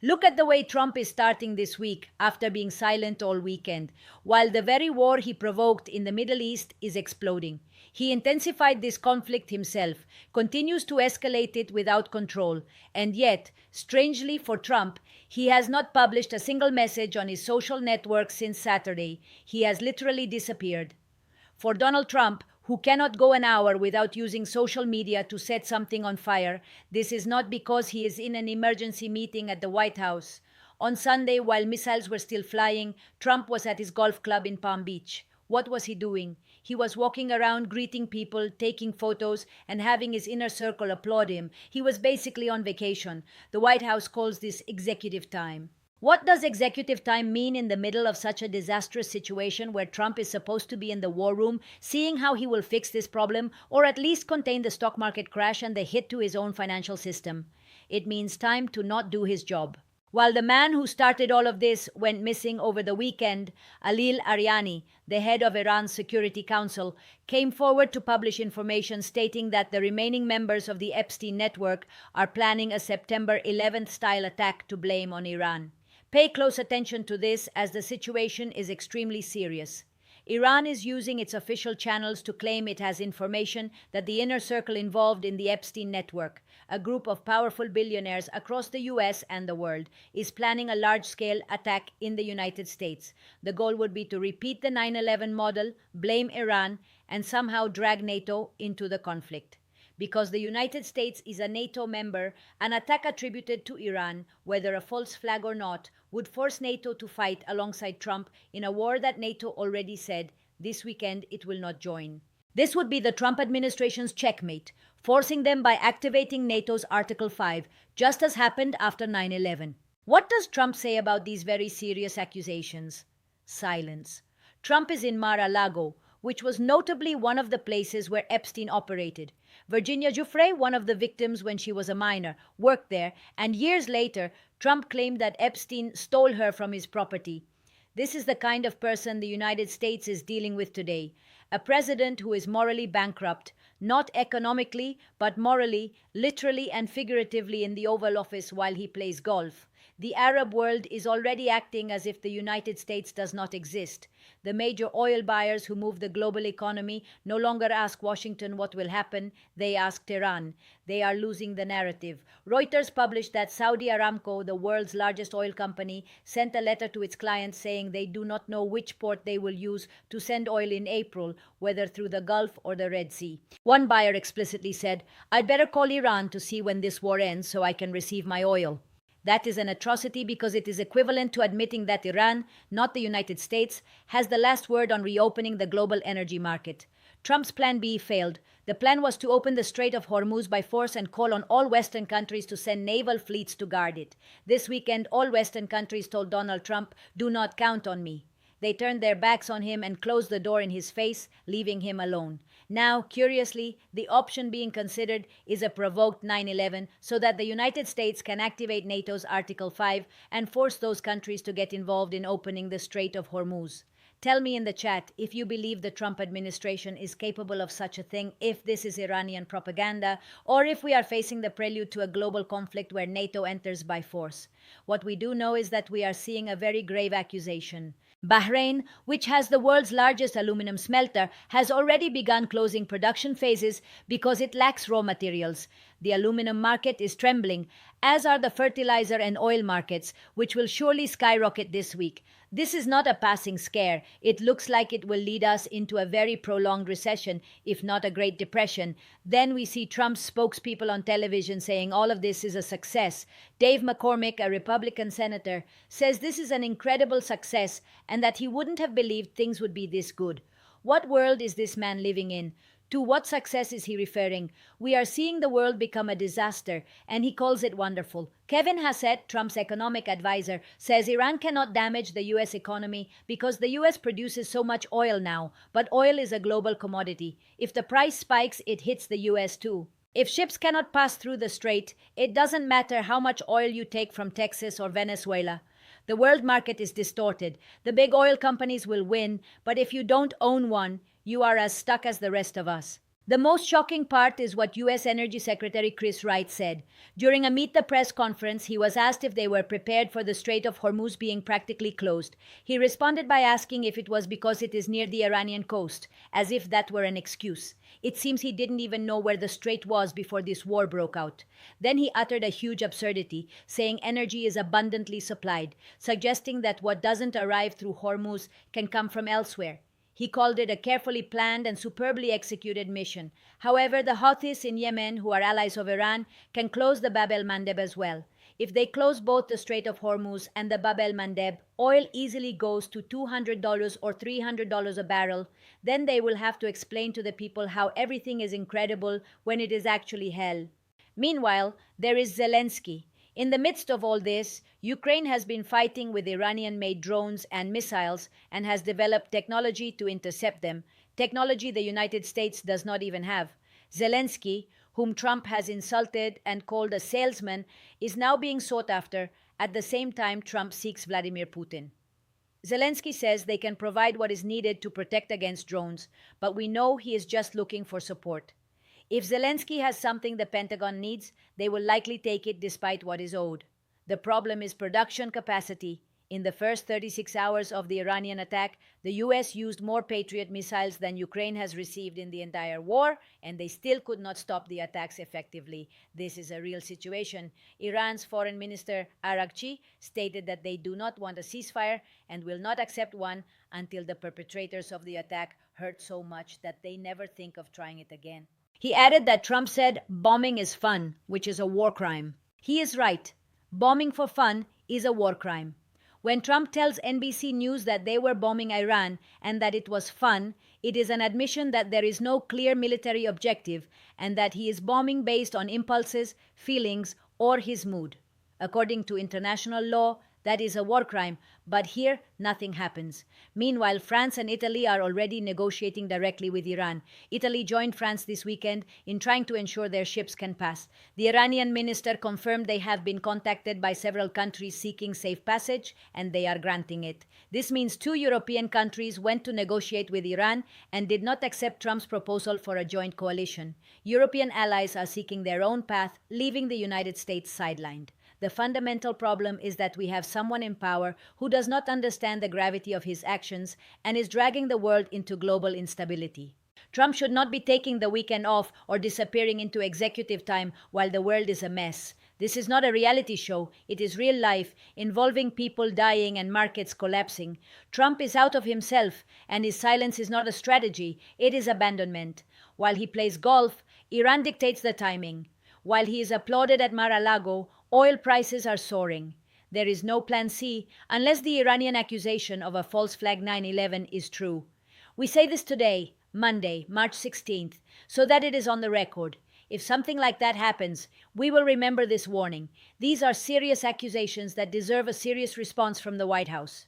Look at the way Trump is starting this week after being silent all weekend, while the very war he provoked in the Middle East is exploding. He intensified this conflict himself, continues to escalate it without control, and yet, strangely for Trump, he has not published a single message on his social network since Saturday. He has literally disappeared. For Donald Trump, who cannot go an hour without using social media to set something on fire, this is not because he is in an emergency meeting at the White House. On Sunday, while missiles were still flying, Trump was at his golf club in Palm Beach. What was he doing? He was walking around, greeting people, taking photos, and having his inner circle applaud him. He was basically on vacation. The White House calls this executive time. What does executive time mean in the middle of such a disastrous situation where Trump is supposed to be in the war room, seeing how he will fix this problem, or at least contain the stock market crash and the hit to his own financial system? It means time to not do his job. While the man who started all of this went missing over the weekend, Alil Ariani, the head of Iran's Security Council, came forward to publish information stating that the remaining members of the Epstein network are planning a September 11th-style attack to blame on Iran. Pay close attention to this as the situation is extremely serious. Iran is using its official channels to claim it has information that the inner circle involved in the Epstein network, a group of powerful billionaires across the US and the world, is planning a large-scale attack in the United States. The goal would be to repeat the 9/11 model, blame Iran, and somehow drag NATO into the conflict. Because the United States is a NATO member, an attack attributed to Iran, whether a false flag or not, would force NATO to fight alongside Trump in a war that NATO already said this weekend it will not join. This would be the Trump administration's checkmate, forcing them by activating NATO's Article 5, just as happened after 9/11. What does Trump say about these very serious accusations? Silence. Trump is in Mar-a-Lago, which was notably one of the places where Epstein operated. Virginia Giuffre, one of the victims when she was a minor, worked there, and years later, Trump claimed that Epstein stole her from his property. This is the kind of person the United States is dealing with today. A president who is morally bankrupt, not economically, but morally, literally and figuratively in the Oval Office while he plays golf. The Arab world is already acting as if the United States does not exist. The major oil buyers who move the global economy no longer ask Washington what will happen, they ask Tehran. They are losing the narrative. Reuters published that Saudi Aramco, the world's largest oil company, sent a letter to its clients saying they do not know which port they will use to send oil in April, whether through the Gulf or the Red Sea. One buyer explicitly said, "I'd better call Iran to see when this war ends so I can receive my oil." That is an atrocity because it is equivalent to admitting that Iran, not the United States, has the last word on reopening the global energy market. Trump's Plan B failed. The plan was to open the Strait of Hormuz by force and call on all Western countries to send naval fleets to guard it. This weekend, all Western countries told Donald Trump, "Do not count on me." They turned their backs on him and closed the door in his face, leaving him alone. Now, curiously, the option being considered is a provoked 9/11 so that the United States can activate NATO's Article 5 and force those countries to get involved in opening the Strait of Hormuz. Tell me in the chat if you believe the Trump administration is capable of such a thing, if this is Iranian propaganda, or if we are facing the prelude to a global conflict where NATO enters by force. What we do know is that we are seeing a very grave accusation. Bahrain, which has the world's largest aluminum smelter, has already begun closing production phases because it lacks raw materials. The aluminum market is trembling, as are the fertilizer and oil markets, which will surely skyrocket this week. This is not a passing scare. It looks like it will lead us into a very prolonged recession, if not a Great Depression. Then we see Trump's spokespeople on television saying all of this is a success. Dave McCormick, a Republican senator, says this is an incredible success and that he wouldn't have believed things would be this good. What world is this man living in? To what success is he referring? We are seeing the world become a disaster, and he calls it wonderful. Kevin Hassett, Trump's economic advisor, says Iran cannot damage the U.S. economy because the U.S. produces so much oil now, but oil is a global commodity. If the price spikes, it hits the U.S. too. If ships cannot pass through the strait, it doesn't matter how much oil you take from Texas or Venezuela. The world market is distorted. The big oil companies will win, but if you don't own one, you are as stuck as the rest of us. The most shocking part is what U.S. Energy Secretary Chris Wright said. During a Meet the Press conference, he was asked if they were prepared for the Strait of Hormuz being practically closed. He responded by asking if it was because it is near the Iranian coast, as if that were an excuse. It seems he didn't even know where the strait was before this war broke out. Then he uttered a huge absurdity, saying energy is abundantly supplied, suggesting that what doesn't arrive through Hormuz can come from elsewhere. He called it a carefully planned and superbly executed mission. However, the Houthis in Yemen, who are allies of Iran, can close the Bab el-Mandeb as well. If they close both the Strait of Hormuz and the Bab el-Mandeb, oil easily goes to $200 or $300 a barrel. Then they will have to explain to the people how everything is incredible when it is actually hell. Meanwhile, there is Zelensky. In the midst of all this, Ukraine has been fighting with Iranian-made drones and missiles and has developed technology to intercept them, technology the United States does not even have. Zelensky, whom Trump has insulted and called a salesman, is now being sought after. At the same time, Trump seeks Vladimir Putin. Zelensky says they can provide what is needed to protect against drones, but we know he is just looking for support. If Zelensky has something the Pentagon needs, they will likely take it despite what is owed. The problem is production capacity. In the first 36 hours of the Iranian attack, the US used more Patriot missiles than Ukraine has received in the entire war, and they still could not stop the attacks effectively. This is a real situation. Iran's Foreign Minister Araghchi stated that they do not want a ceasefire and will not accept one until the perpetrators of the attack hurt so much that they never think of trying it again. He added that Trump said bombing is fun, which is a war crime. He is right. Bombing for fun is a war crime. When Trump tells NBC News that they were bombing Iran and that it was fun, it is an admission that there is no clear military objective and that he is bombing based on impulses, feelings, or his mood. According to international law, that is a war crime, but here nothing happens. Meanwhile, France and Italy are already negotiating directly with Iran. Italy joined France this weekend in trying to ensure their ships can pass. The Iranian minister confirmed they have been contacted by several countries seeking safe passage, and they are granting it. This means 2 European countries went to negotiate with Iran and did not accept Trump's proposal for a joint coalition. European allies are seeking their own path, leaving the United States sidelined. The fundamental problem is that we have someone in power who does not understand the gravity of his actions and is dragging the world into global instability. Trump should not be taking the weekend off or disappearing into executive time while the world is a mess. This is not a reality show. It is real life, involving people dying and markets collapsing. Trump is out of himself, and his silence is not a strategy. It is abandonment. While he plays golf, Iran dictates the timing. While he is applauded at Mar-a-Lago, oil prices are soaring. There is no plan C unless the Iranian accusation of a false flag 9/11 is true. We say this today, Monday, March 16th, so that it is on the record. If something like that happens, we will remember this warning. These are serious accusations that deserve a serious response from the White House.